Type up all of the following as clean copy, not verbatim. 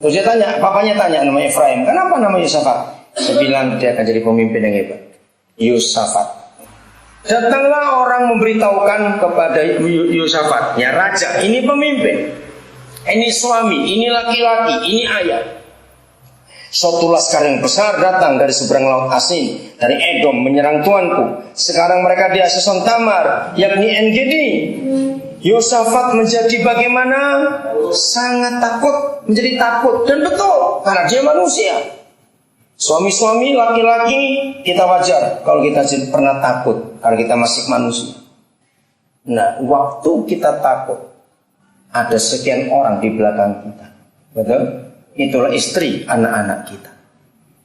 Terus dia tanya, papanya tanya namanya Efraim, kenapa namanya Yosafat? Saya bilang dia akan jadi pemimpin yang hebat. Yosafat. Datanglah orang memberitahukan kepada Yosafat, ya raja, ini pemimpin, ini suami, ini laki-laki, ini ayah. Suatu laskar yang besar datang dari seberang laut Asin, dari Edom menyerang tuanku. Sekarang mereka di Hazeson Tamar, yakni En-Gedi. Yosafat menjadi bagaimana? Sangat takut, menjadi takut. Dan betul, karena dia manusia. Suami-suami, laki-laki, kita wajar kalau kita pernah takut, kalau kita masih manusia. Nah, waktu kita takut, ada sekian orang di belakang kita. Betul? Itulah istri, anak-anak kita.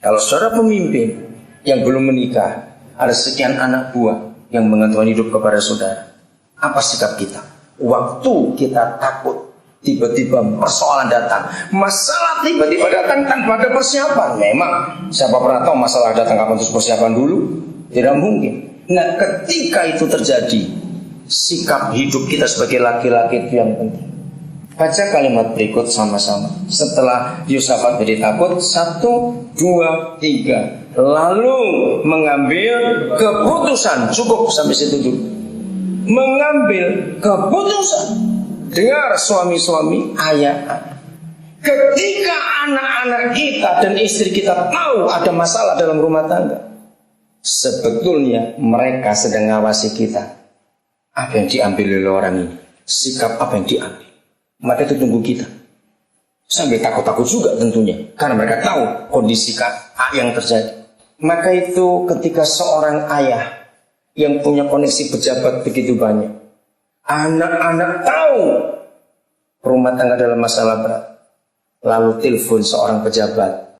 Kalau saudara pemimpin yang belum menikah, ada sekian anak buah yang mengatakan hidup kepada saudara. Apa sikap kita? Waktu kita takut, tiba-tiba persoalan datang, masalah tiba-tiba datang tanpa ada persiapan. Memang siapa pernah tahu masalah datang kapan terus persiapan dulu? Tidak mungkin. Nah, ketika itu terjadi, sikap hidup kita sebagai laki-laki itu yang penting. Baca kalimat berikut sama-sama. Setelah Yosafat jadi takut, 1, 2, 3, lalu mengambil keputusan. Cukup sampai situ dulu. Mengambil keputusan. Dengar suami-suami, ayah-ayah. Ketika anak-anak kita dan istri kita tahu ada masalah dalam rumah tangga, sebetulnya mereka sedang ngawasi kita. Apa yang diambil oleh orang ini? Sikap apa yang diambil? Maka itu tunggu kita. Sampai takut-takut juga tentunya, karena mereka tahu kondisi yang terjadi. Maka itu ketika seorang ayah yang punya koneksi pejabat begitu banyak, anak-anak tahu rumah tangga dalam masalah berat, lalu telepon seorang pejabat,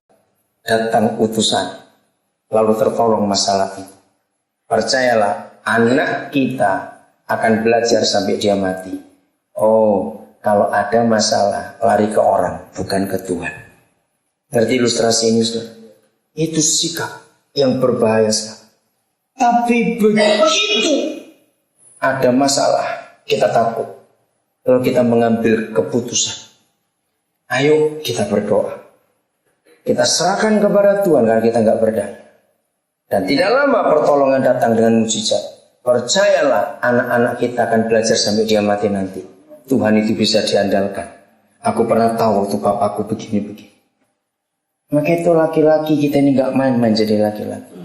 datang utusan, lalu tertolong masalah itu. Percayalah, anak kita akan belajar sampai dia mati. Oh, kalau ada masalah, lari ke orang, bukan ke Tuhan. Berarti ilustrasi ini, saudara, itu sikap yang berbahaya sekali. Tapi begitu ada masalah, kita takut. Lalu kita mengambil keputusan. Ayo kita berdoa. Kita serahkan kepada Tuhan karena kita nggak berdaya. Dan tidak lama pertolongan datang dengan mujizat. Percayalah, anak-anak kita akan belajar sampai dia mati nanti. Tuhan itu bisa diandalkan. Aku pernah tahu waktu papaku begini-begini. Maka itu laki-laki kita ini nggak main-main jadi laki-laki.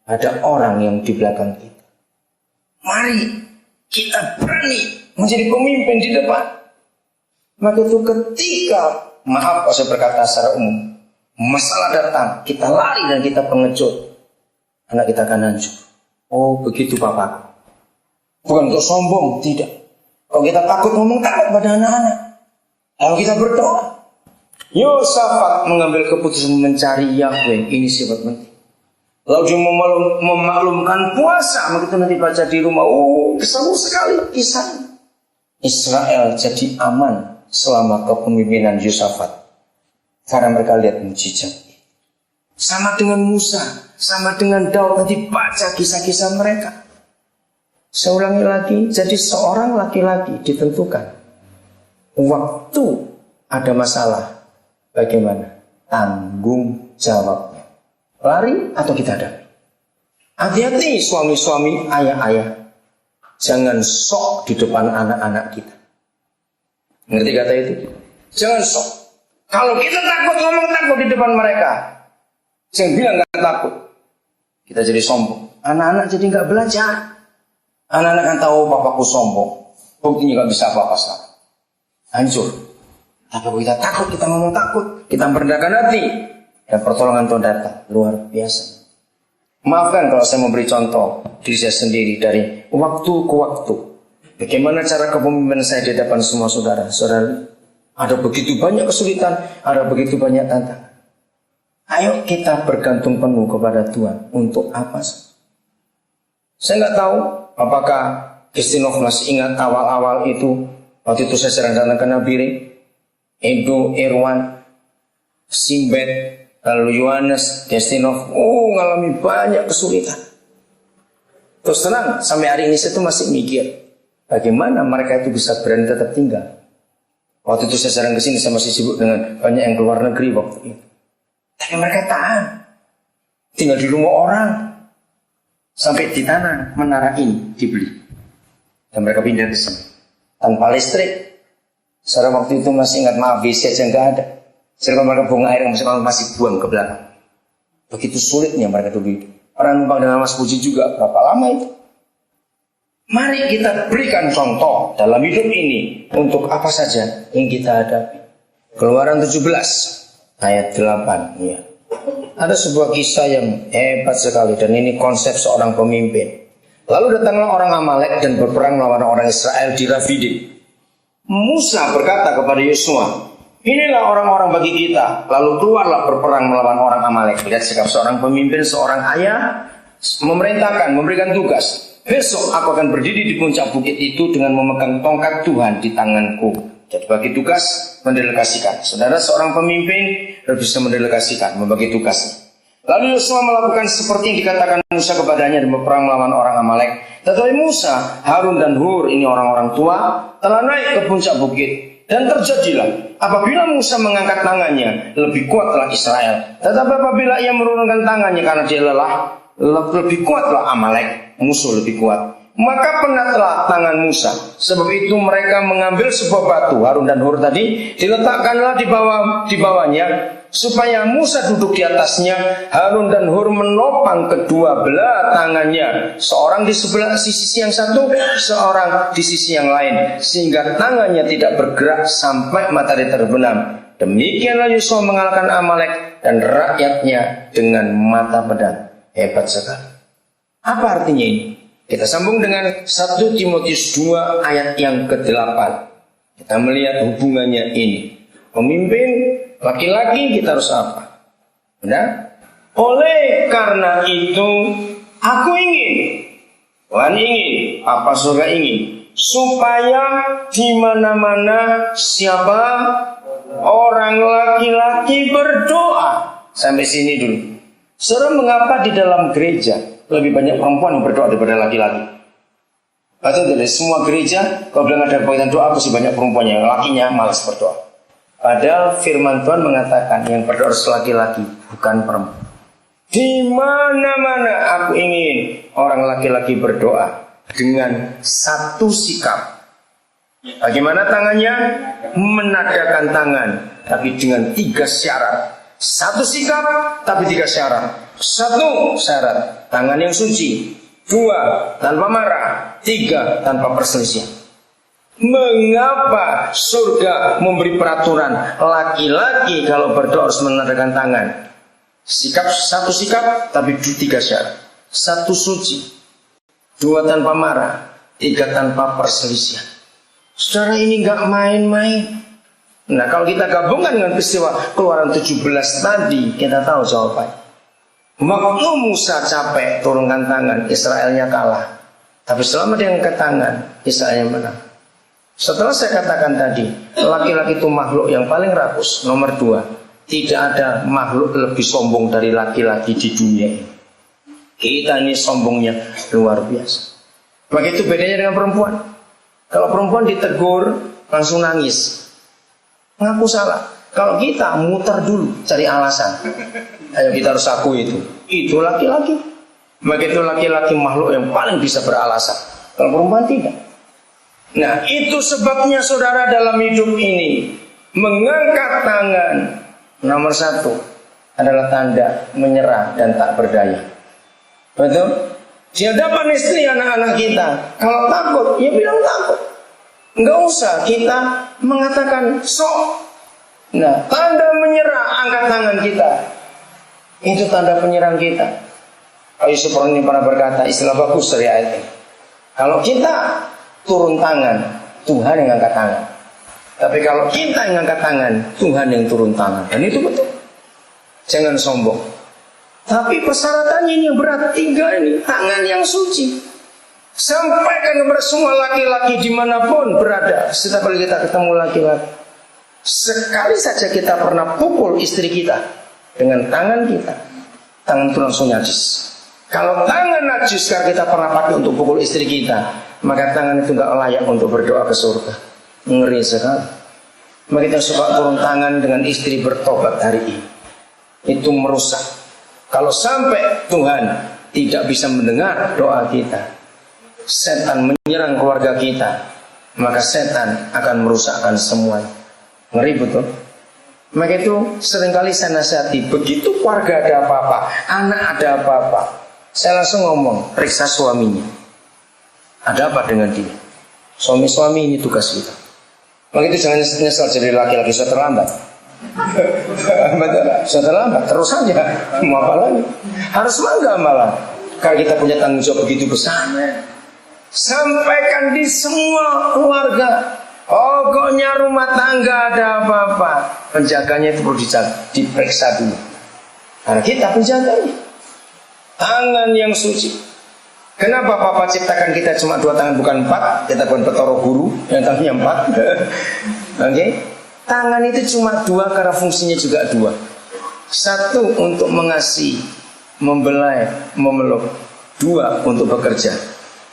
Ada orang yang di belakang kita. Mari kita berani menjadi pemimpin di depan. Maka itu ketika, maaf kalau saya berkata secara umum, masalah datang, kita lari dan kita pengecut, anak kita akan hancur. Oh begitu Bapak. Bukan untuk sombong, tidak. Kalau kita takut ngomong takut pada anak-anak. Kalau kita berdoa, Yosafat mengambil keputusan mencari Yahweh. Ini sifat penting. Lalu dia memaklumkan puasa. Begitu nanti baca di rumah. Seru sekali kisah. Israel jadi aman selama kepemimpinan Yosafat. Karena mereka lihat mujizat. Sama dengan Musa, sama dengan Daud. Nanti baca kisah-kisah mereka. Saya ulangi lagi. Jadi seorang laki-laki ditentukan. Waktu ada masalah, bagaimana? Tanggung jawabnya. Lari atau kita hadapi? Hati-hati suami-suami, ayah-ayah. Jangan sok di depan anak-anak kita. Ngerti kata itu? Jangan sok. Kalau kita takut ngomong takut di depan mereka, jangan bilang gak takut. Kita jadi sombong. Anak-anak jadi gak belajar. Anak-anak kan tahu papaku sombong. Buktinya gak bisa apa-apa sekarang. Hancur. Tapi kalau kita takut, kita ngomong takut, kita merendahkan hati, dan pertolongan Tuhan datang. Luar biasa. Maafkan kalau saya memberi contoh diri saya sendiri dari waktu ke waktu. Bagaimana cara kepemimpinan saya di depan semua saudara. Saudara, ada begitu banyak kesulitan, ada begitu banyak tantangan. Ayo kita bergantung penuh kepada Tuhan. Untuk apa? Saya nggak tahu apakah Kristinov masih ingat awal-awal itu. Waktu itu saya sering datang ke Nabire, Edo, Irwan, Simbet, lalu Yohanes, Kristinov, ngalami banyak kesulitan. Terus terang, sampai hari ini saya tuh masih mikir, bagaimana mereka itu bisa berani tetap tinggal. Waktu itu saya jarang kesini, saya masih sibuk dengan banyak yang keluar negeri waktu itu. Tapi mereka tahan, tinggal di rumah orang, sampai di tanah menara ini dibeli, dan mereka pindah ke sini tanpa listrik. Saya waktu itu masih ingat, maaf WC aja nggak ada. Saya mereka buang air yang masih buang ke belakang. Begitu sulitnya mereka dulu itu. Orang numpang dengan Mas Puji juga berapa lama itu. Mari kita berikan contoh dalam hidup ini untuk apa saja yang kita hadapi. Keluaran 17 ayat 8 ya. Ada sebuah kisah yang hebat sekali, dan ini konsep seorang pemimpin. Lalu datanglah orang Amalek dan berperang melawan orang Israel di Rafidim. Musa berkata kepada Yosua, inilah orang-orang bagi kita. Lalu keluarlah berperang melawan orang Amalek. Lihat sikap seorang pemimpin, seorang ayah, memerintahkan, memberikan tugas. Besok aku akan berdiri di puncak bukit itu dengan memegang tongkat Tuhan di tanganku. Jadi bagi tugas, mendelegasikan. Saudara seorang pemimpin harus bisa mendelegasikan, membagi tugasnya. Lalu Yosua melakukan seperti yang dikatakan Musa kepadanya dan berperang melawan orang Amalek. Tetapi Musa, Harun dan Hur, ini orang-orang tua, telah naik ke puncak bukit. Dan terjadilah, apabila Musa mengangkat tangannya, lebih kuatlah Israel. Tetapi apabila ia menurunkan tangannya karena dia lelah, lebih kuatlah Amalek, musuh lebih kuat. Maka penatlah tangan Musa. Sebab itu mereka mengambil sebuah batu, Harun dan Hur tadi, diletakkanlah di bawahnya, supaya Musa duduk di atasnya. Harun dan Hur menopang kedua belah tangannya, seorang di sebelah sisi yang satu, seorang di sisi yang lain, sehingga tangannya tidak bergerak sampai matahari terbenam. Demikianlah Yosua mengalahkan Amalek dan rakyatnya dengan mata pedang. Hebat sekali. Apa artinya ini? Kita sambung dengan 1 Timotius 2 ayat yang ke-8. Kita melihat hubungannya ini. Pemimpin laki-laki kita harus apa? Benar? Oleh karena itu aku ingin, Tuhan ingin, Papa Surga ingin, supaya di mana-mana siapa orang laki-laki berdoa. Sampai sini dulu. Saudara, mengapa di dalam gereja lebih banyak perempuan yang berdoa daripada laki-laki? Atau dari semua gereja, kalau bilang ada kegiatan doa, pasti banyak perempuannya, lakinya malas berdoa. Padahal firman Tuhan mengatakan yang berdoa harus laki-laki, bukan perempuan. Di mana-mana aku ingin orang laki-laki berdoa dengan satu sikap. Bagaimana tangannya? Menadakan tangan, tapi dengan 3 syarat. 1 sikap, tapi 3 syarat. 1 syarat, tangan yang suci. 2, tanpa marah. 3, tanpa perselisihan. Mengapa surga memberi peraturan laki-laki kalau berdoa harus menadakan tangan? Sikap, 1 sikap, tapi 3 syarat. 1 suci, 2 tanpa marah, 3 tanpa perselisihan. Saudara, ini gak main-main. Nah, kalau kita gabungkan dengan peristiwa Keluaran 17 tadi, kita tahu jawabannya. Waktu Musa capek turunkan tangan, Israelnya kalah. Tapi selama dia angkat tangan, Israelnya menang. Setelah saya katakan tadi, laki-laki itu makhluk yang paling rakus. Nomor 2, tidak ada makhluk lebih sombong dari laki-laki di dunia ini. Kita ini sombongnya luar biasa. Begitu bedanya dengan perempuan. Kalau perempuan ditegur, langsung nangis, ngaku salah. Kalau kita muter dulu, cari alasan. Ayo kita harus akui itu. Itu laki-laki. Begitu laki-laki makhluk yang paling bisa beralasan. Kalau perempuan tidak. Nah, itu sebabnya saudara dalam hidup ini mengangkat tangan nomor 1 adalah tanda menyerah dan tak berdaya. Betul? Di hadapan istri anak-anak kita, kalau takut, ya bilang takut. Enggak usah kita mengatakan sok. Nah, tanda menyerah, angkat tangan kita. Itu tanda penyerang kita. Yusuf ini pernah berkata, istilah bagus dari ayat ini. Kalau kita turun tangan, Tuhan yang angkat tangan. Tapi kalau kita yang angkat tangan, Tuhan yang turun tangan. Dan itu betul. Jangan sombong. Tapi persyaratannya ini yang berat. 3 ini, tangan yang suci. Sampaikan kepada semua laki-laki dimanapun berada. Setiap kali kita ketemu laki-laki, sekali saja kita pernah pukul istri kita dengan tangan kita, tangan itu langsung najis. Kalau tangan najis karena kita pernah pakai untuk pukul istri kita, maka tangan itu gak layak untuk berdoa ke surga. Ngeri sekali. Maka kita suka turun tangan dengan istri bertobat hari ini. Itu merusak. Kalau sampai Tuhan tidak bisa mendengar doa kita, setan menyerang keluarga kita, maka setan akan merusakkan semuanya. Ngeri betul. Maka itu seringkali saya nasihati, begitu keluarga ada apa-apa, anak ada apa-apa, saya langsung ngomong, periksa suaminya. Ada apa dengan dia? Suami-suami ini tugas kita. Maka itu jangan nyesal jadi laki-laki sudah terlambat. Sudah terlambat, terus saja. Mau apa lagi? Harus bangga malah. Karena kita punya tanggung jawab begitu besar. Sampaikan di semua keluarga. Pokoknya rumah tangga ada apa-apa, penjaganya itu perlu diperiksa dulu. Karena kita penjaganya. Tangan yang suci. Kenapa Papa ciptakan kita cuma 2 tangan bukan 4? Kita bukan petoro guru yang tangannya 4. Oke? Tangan itu cuma 2 karena fungsinya juga 2. 1 untuk mengasihi, membelai, memeluk. 2 untuk bekerja.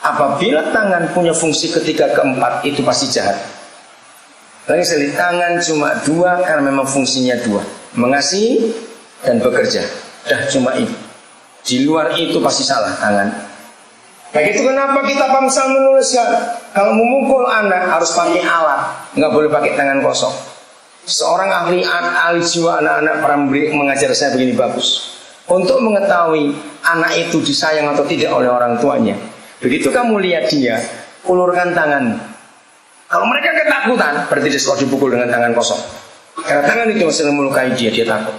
Apabila tangan punya fungsi ketiga keempat, itu pasti jahat. Lagi sekali, tangan cuma 2 karena memang fungsinya 2. Mengasihi dan bekerja. Dah cuma itu. Di luar itu pasti salah tangan. Begitu kenapa kita bangsa menuliskan kalau memukul anak harus pakai alat, nggak boleh pakai tangan kosong. Seorang ahli jiwa anak-anak pernah mengajar saya begini bagus. Untuk mengetahui anak itu disayang atau tidak oleh orang tuanya, begitu kamu lihat dia, ulurkan tangan. Kalau mereka ketakutan, berarti dia suka dipukul dengan tangan kosong. Karena tangan itu masih melukai dia takut.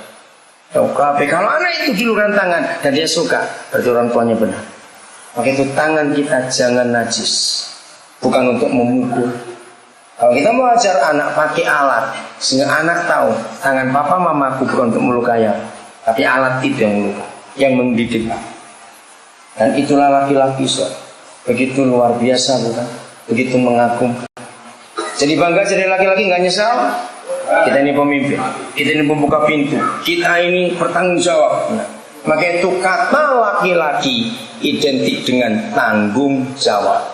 Tapi kalau anak itu diulurkan tangan dan dia suka, berarti orang tuanya benar. Maka itu tangan kita jangan najis. Bukan untuk memukul. Kalau kita mau ajar anak pakai alat, sehingga anak tahu tangan papa mamaku bukan untuk melukai, tapi alat itu yang melukai, yang mendidik. Dan itulah laki-laki, begitu luar biasa bukan? Begitu mengagumkan. Jadi bangga jadi laki-laki, nggak nyesal. Kita ini pemimpin, kita ini pembuka pintu, kita ini bertanggung jawab. Maka itu kata laki-laki identik dengan tanggung jawab.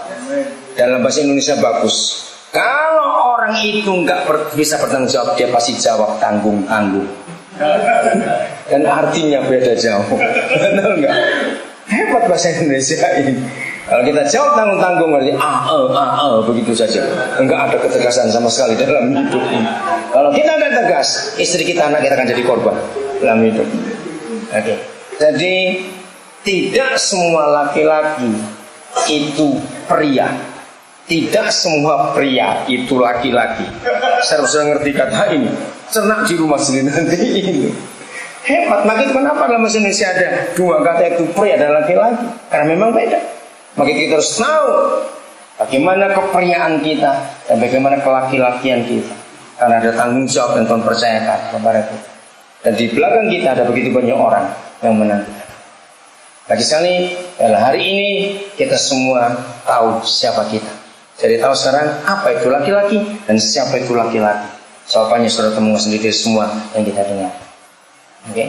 Dalam bahasa Indonesia bagus. Kalau orang itu nggak bisa bertanggung jawab, dia pasti jawab tanggung-tanggung. Dan artinya beda jauh. Benar nggak? Hebat bahasa Indonesia ini. Kalau kita jawab tanggung-tanggung berarti begitu saja. Enggak ada ketegasan sama sekali dalam hidup ini. Kalau kita nggak tegas, istri kita, anak kita akan jadi korban dalam hidup. Oke. Jadi tidak semua laki-laki itu pria. Tidak semua pria itu laki-laki. Saya harus ngerti kata ini. Cernak di rumah sendiri nanti ini. Hebat. Maka itu kenapa dalam bahasa Indonesia ada 2 kata itu pria dan laki-laki? Karena memang beda. Maka kita harus tahu bagaimana kepriaan kita dan bagaimana kelaki-lakian kita. Karena ada tanggung jawab dan Tuhan percayakan kepada kita. Dan di belakang kita ada begitu banyak orang yang menantikan. Bagi sekali, hari ini kita semua tahu siapa kita. Jadi tahu sekarang apa itu laki-laki dan siapa itu laki-laki. Jawabannya sudah temukan sendiri semua yang kita dengar. Oke?